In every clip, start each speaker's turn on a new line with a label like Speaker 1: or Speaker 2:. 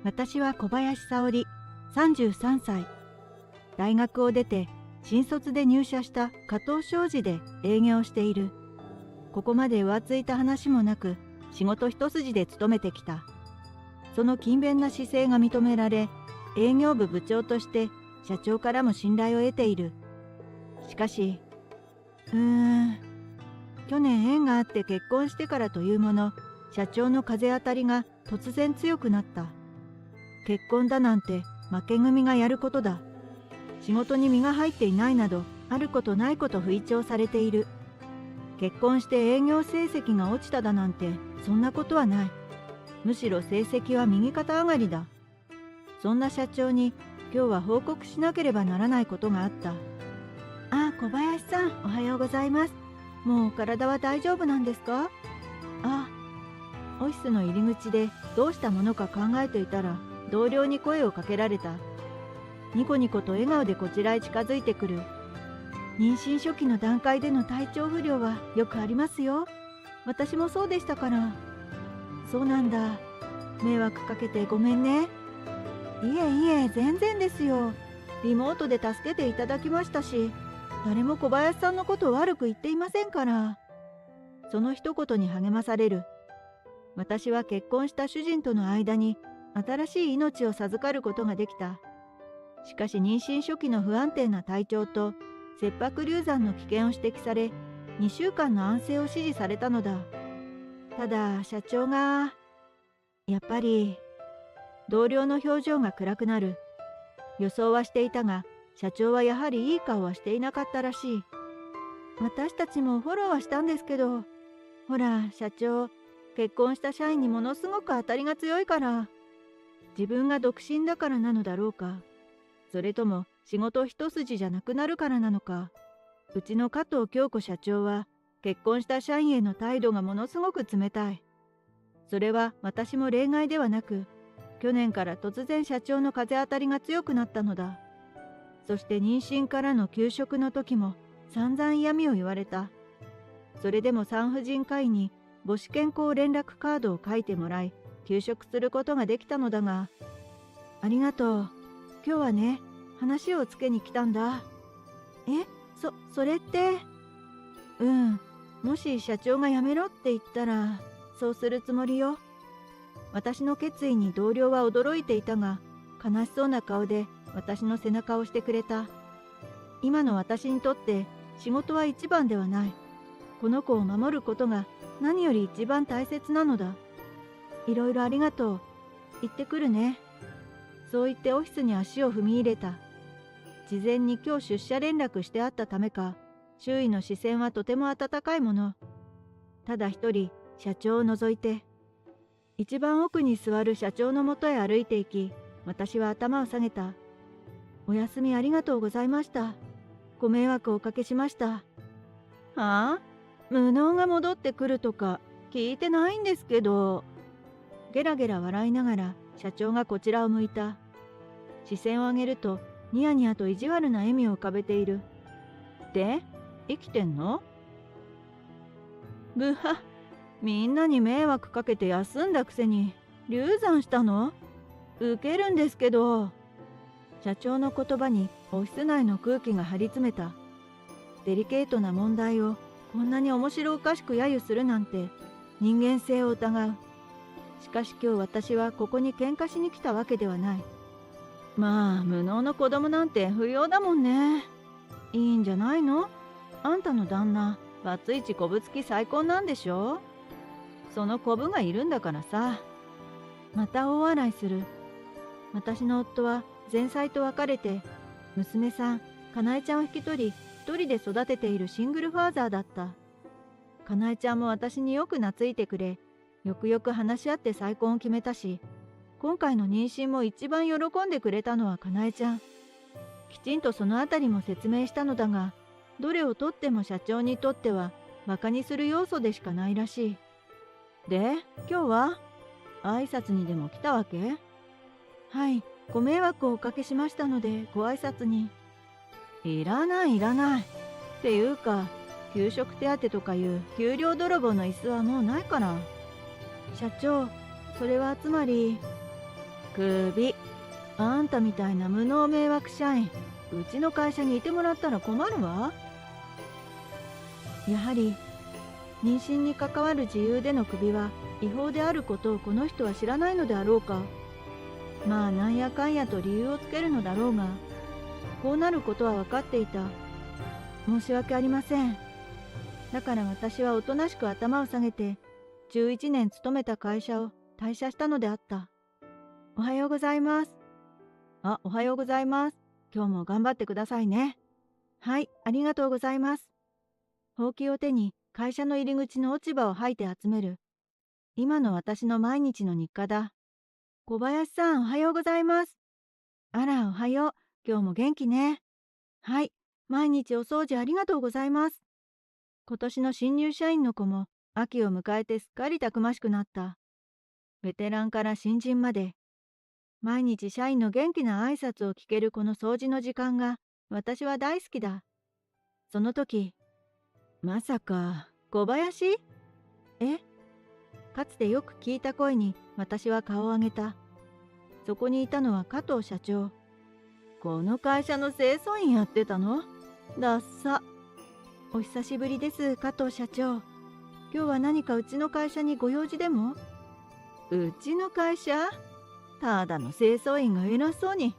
Speaker 1: 私は小林沙織、33歳。大学を出て新卒で入社した加藤商事で営業している。ここまで浮ついた話もなく仕事一筋で勤めてきた。その勤勉な姿勢が認められ、営業部部長として社長からも信頼を得ている。しかし、去年縁があって結婚してからというもの、社長の風当たりが突然強くなった。結婚だなんて負け組がやることだ。仕事に身が入っていないなど、あることないこと吹聴されている。結婚して営業成績が落ちただなんて、そんなことはない。むしろ成績は右肩上がりだ。そんな社長に今日は報告しなければならないことがあった。あ、小林さん、おはようございます。もう体は大丈夫なんですか？あ、オフィスの入り口でどうしたものか考えていたら、同僚に声をかけられた。ニコニコと笑顔でこちらへ近づいてくる。妊娠初期の段階での体調不良はよくありますよ。私もそうでしたから。そうなんだ。迷惑かけてごめんね。いえいえ、全然ですよ。リモートで助けていただきましたし、誰も小林さんのことを悪く言っていませんから。その一言に励まされる。私は結婚した主人との間に新しい命を授かることができた。しかし妊娠初期の不安定な体調と切迫流産の危険を指摘され、2週間の安静を指示されたのだ。ただ社長が、やっぱり、同僚の表情が暗くなる。予想はしていたが、社長はやはりいい顔はしていなかったらしい。私たちもフォローはしたんですけど、ほら社長、結婚した社員にものすごく当たりが強いから。自分が独身だからなのだろうか。それとも仕事一筋じゃなくなるからなのか。うちの加藤京子社長は結婚した社員への態度がものすごく冷たい。それは私も例外ではなく、去年から突然社長の風当たりが強くなったのだ。そして妊娠からの休職の時も散々嫌味を言われた。それでも産婦人科医に母子健康連絡カードを書いてもらい、休職することができたのだが、ありがとう。今日はね、話をつけに来たんだ。え、それって、もし社長が辞めろって言ったら、そうするつもりよ。私の決意に同僚は驚いていたが、悲しそうな顔で私の背中を押してくれた。今の私にとって仕事は一番ではない。この子を守ることが何より一番大切なのだ。いろいろありがとう。行ってくるね。そう言ってオフィスに足を踏み入れた。事前に今日出社連絡してあったためか、周囲の視線はとても温かいもの。ただ一人、社長を除いて。一番奥に座る社長のもとへ歩いていき、私は頭を下げた。お休みありがとうございました。ご迷惑をおかけしました。はあ？無能が戻ってくるとか聞いてないんですけど。ゲラゲラ笑いながら社長がこちらを向いた。視線を上げるとニヤニヤと意地悪な笑みを浮かべている。で、生きてんの？ぶは、みんなに迷惑かけて休んだくせに流産したの？ウケるんですけど。社長の言葉にオフィス内の空気が張り詰めた。デリケートな問題をこんなに面白おかしく揶揄するなんて人間性を疑う。しかし今日私はここに喧嘩しに来たわけではない。まあ無能の子供なんて不要だもんね。いいんじゃないの？あんたの旦那バツイチコブ付き再婚なんでしょ？そのコブがいるんだからさ。また大笑いする。私の夫は前妻と別れて、娘さんかなえちゃんを引き取り一人で育てているシングルファーザーだった。かなえちゃんも私によく懐いてくれ、よくよく話し合って再婚を決めたし、今回の妊娠も一番喜んでくれたのはかなえちゃん。きちんとそのあたりも説明したのだが、どれをとっても社長にとっては馬鹿にする要素でしかないらしい。で、今日は挨拶にでも来たわけ？はい、ご迷惑をおかけしましたのでご挨拶に。いらないいらない。っていうか、給食手当とかいう給料泥棒の椅子はもうないから。社長、それはつまり、首。あんたみたいな無能迷惑社員、うちの会社にいてもらったら困るわ。やはり妊娠に関わる自由での首は違法であることをこの人は知らないのであろうか。まあなんやかんやと理由をつけるのだろうが、こうなることは分かっていた。申し訳ありません。だから私はおとなしく頭を下げて11年勤めた会社を退社したのであった。おはようございます。おはようございます。今日も頑張ってくださいね。はい、ありがとうございます。ほうきを手に会社の入り口の落ち葉を掃いて集める。今の私の毎日の日課だ。小林さん、おはようございます。あら、おはよう。今日も元気ね。はい、毎日お掃除ありがとうございます。今年の新入社員の子も秋を迎えてすっかりたくましくなった。ベテランから新人まで、毎日社員の元気な挨拶を聞けるこの掃除の時間が私は大好きだ。その時、まさか小林？かつてよく聞いた声に私は顔を上げた。そこにいたのは加藤社長。この会社の清掃員やってたの？だっさ。お久しぶりです、加藤社長。今日は何かうちの会社にご用事でも？うちの会社？ただの清掃員が偉そうに。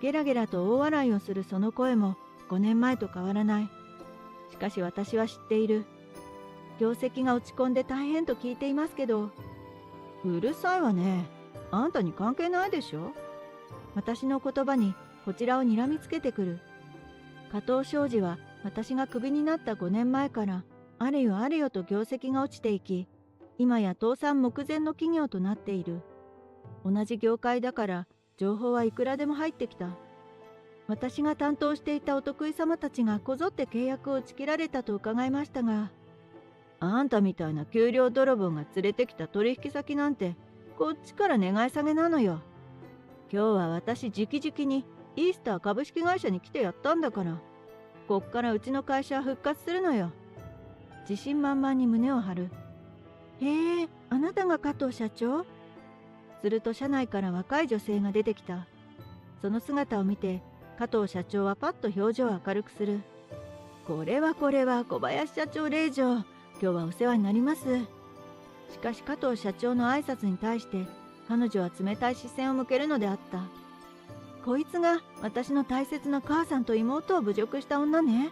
Speaker 1: ゲラゲラと大笑いをするその声も5年前と変わらない。しかし私は知っている。業績が落ち込んで大変と聞いていますけど。うるさいわね。あんたに関係ないでしょ。私の言葉にこちらを睨みつけてくる。加藤商事は私がクビになった5年前からあれよあれよと業績が落ちていき、今や倒産目前の企業となっている。同じ業界だから情報はいくらでも入ってきた。私が担当していたお得意様たちがこぞって契約を打ち切られたと伺いましたが、あんたみたいな給料泥棒が連れてきた取引先なんてこっちから願い下げなのよ。今日は私直々にイースター株式会社に来てやったんだから、こっからうちの会社は復活するのよ。自信満々に胸を張る。へえ、あなたが加藤社長？すると社内から若い女性が出てきた。その姿を見て加藤社長はパッと表情を明るくする。これは小林社長令嬢。今日はお世話になります。しかし加藤社長の挨拶に対して彼女は冷たい視線を向けるのであった。こいつが私の大切な母さんと妹を侮辱した女ね。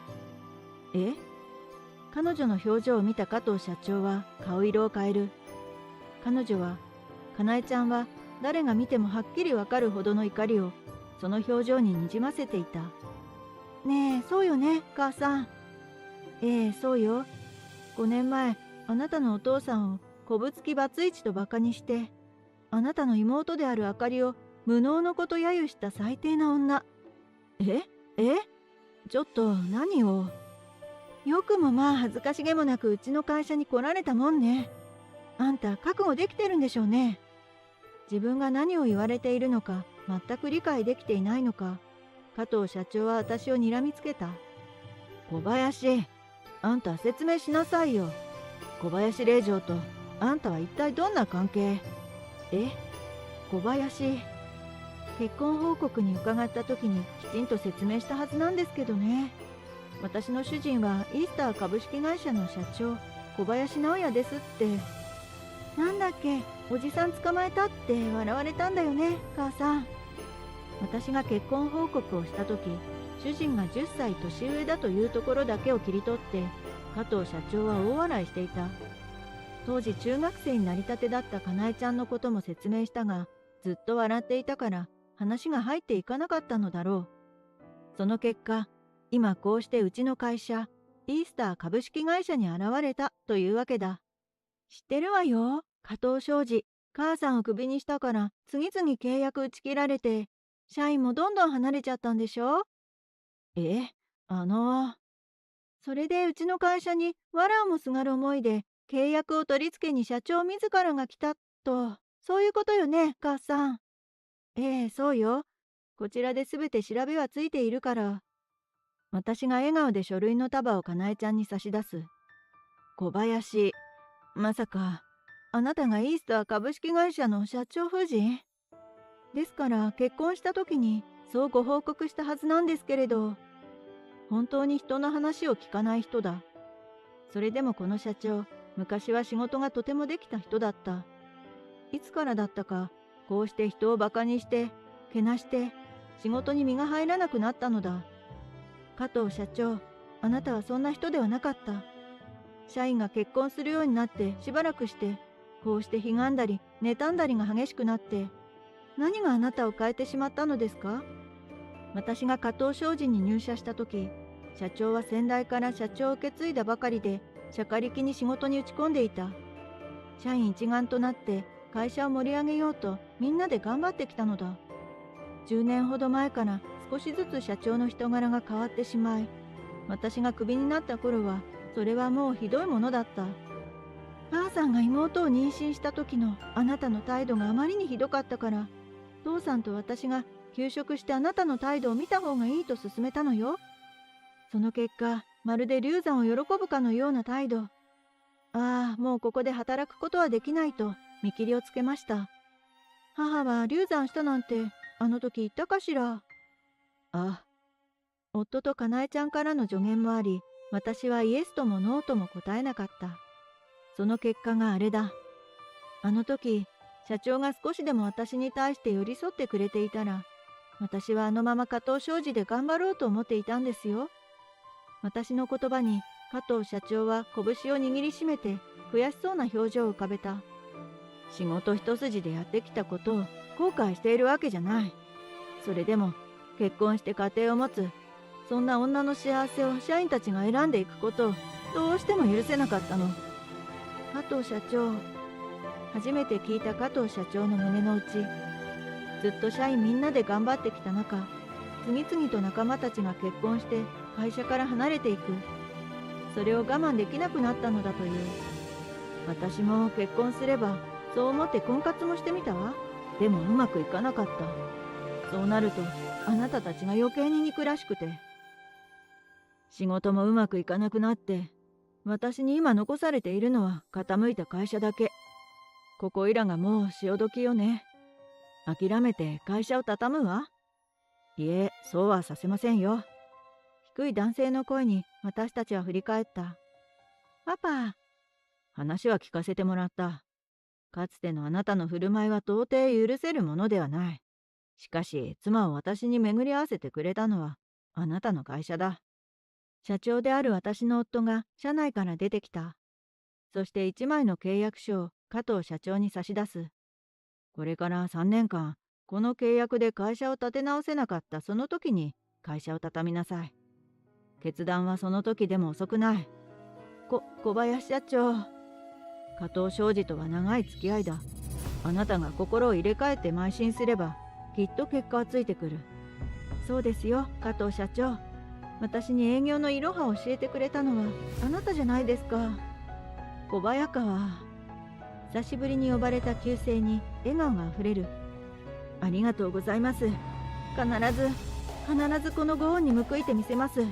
Speaker 1: 彼女の表情を見た加藤社長は顔色を変える。彼女は、かなえちゃんは誰が見てもはっきりわかるほどの怒りをその表情ににじませていた。ねえ、そうよね、母さん。そうよ。5年前、あなたのお父さんをこぶつきバツイチとバカにして、あなたの妹であるあかりを無能のこと揶揄した最低な女。ちょっと何を。よくもまあ恥ずかしげもなくうちの会社に来られたもんね。あんた覚悟できてるんでしょうね。自分が何を言われているのか全く理解できていないのか、加藤社長は私を睨みつけた。小林、あんた説明しなさいよ。小林令嬢とあんたは一体どんな関係？小林、結婚報告に伺った時にきちんと説明したはずなんですけどね。私の主人はイースター株式会社の社長、小林直也ですって。なんだっけ、おじさん捕まえたって笑われたんだよね、母さん。私が結婚報告をした時、主人が10歳年上だというところだけを切り取って加藤社長は大笑いしていた。当時中学生になりたてだったかなえちゃんのことも説明したが、ずっと笑っていたから話が入っていかなかったのだろう。その結果、今こうしてうちの会社イースター株式会社に現れたというわけだ。知ってるわよ、加藤商事。母さんをクビにしたから次々契約打ち切られて、社員もどんどん離れちゃったんでしょ。あのそれでうちの会社に藁をもすがる思いで契約を取り付けに社長自らが来たと、そういうことよね、母さん。そうよ。こちらで全て調べはついているから。私が笑顔で書類の束をかなえちゃんに差し出す。小林、まさかあなたがイースター株式会社の社長夫人？ですから結婚した時にそうご報告したはずなんですけれど、本当に人の話を聞かない人だ。それでもこの社長、昔は仕事がとてもできた人だった。いつからだったか、こうして人をバカにして、けなして、仕事に身が入らなくなったのだ。加藤社長、あなたはそんな人ではなかった。社員が結婚するようになってしばらくして、こうしてひがんだり、妬んだりが激しくなって、何があなたを変えてしまったのですか？私が加藤商事に入社した時、社長は先代から社長を受け継いだばかりで、しゃかりきに仕事に打ち込んでいた。社員一丸となって会社を盛り上げようとみんなで頑張ってきたのだ。10年ほど前から少しずつ社長の人柄が変わってしまい、私がクビになった頃はそれはもうひどいものだった。母さんが妹を妊娠した時のあなたの態度があまりにひどかったから、父さんと私が休職してあなたの態度を見た方がいいと勧めたのよ。その結果、まるで流産を喜ぶかのような態度。ああ、もうここで働くことはできないと見切りをつけました。母は流産したなんてあの時言ったかしら。ああ。夫とかなえちゃんからの助言もあり、私はイエスともノーとも答えなかった。その結果があれだ。あの時、社長が少しでも私に対して寄り添ってくれていたら、私はあのまま加藤商事で頑張ろうと思っていたんですよ。私の言葉に加藤社長は拳を握りしめて悔しそうな表情を浮かべた。仕事一筋でやってきたことを後悔しているわけじゃない。それでも結婚して家庭を持つ、そんな女の幸せを社員たちが選んでいくことをどうしても許せなかったの。加藤社長、初めて聞いた加藤社長の胸の内。ずっと社員みんなで頑張ってきた中、次々と仲間たちが結婚して会社から離れていく。それを我慢できなくなったのだという。私も結婚すればそう思って婚活もしてみたわ。でもうまくいかなかった。そうなるとあなたたちが余計に憎らしくて。仕事もうまくいかなくなって、私に今残されているのは傾いた会社だけ。ここいらがもう潮時よね。諦めて会社を畳むわ。いえ、そうはさせませんよ。低い男性の声に私たちは振り返った。パパ。話は聞かせてもらった。かつてのあなたの振る舞いは到底許せるものではない。しかし、妻を私に巡り合わせてくれたのはあなたの会社だ。社長である私の夫が社内から出てきた。そして一枚の契約書を加藤社長に差し出す。これから3年間、この契約で会社を立て直せなかったその時に会社を畳みなさい。決断はその時でも遅くない。小林社長。加藤商事とは長い付き合いだ。あなたが心を入れ替えて邁進すれば、きっと結果はついてくる。そうですよ、加藤社長。私に営業のいろはを教えてくれたのはあなたじゃないですか。小早川。久しぶりに呼ばれた旧姓に笑顔があふれる。ありがとうございます。必ずこのご恩に報いてみせます。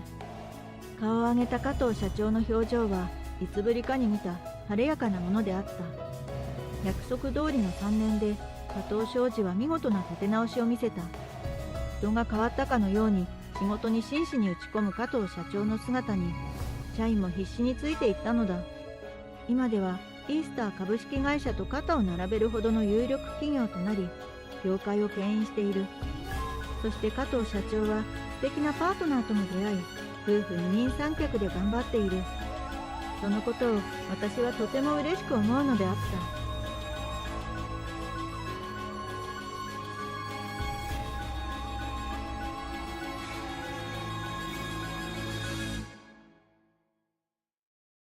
Speaker 1: 顔を上げた加藤社長の表情はいつぶりかに見た晴れやかなものであった。約束通りの3年で加藤商事は見事な立て直しを見せた。人が変わったかのように仕事に真摯に打ち込む加藤社長の姿に社員も必死についていったのだ。今ではイースター株式会社と肩を並べるほどの有力企業となり、業界を牽引している。そして加藤社長は素敵なパートナーとも出会い、夫婦二人三脚で頑張っている。そのことを私はとても嬉しく思うのであった。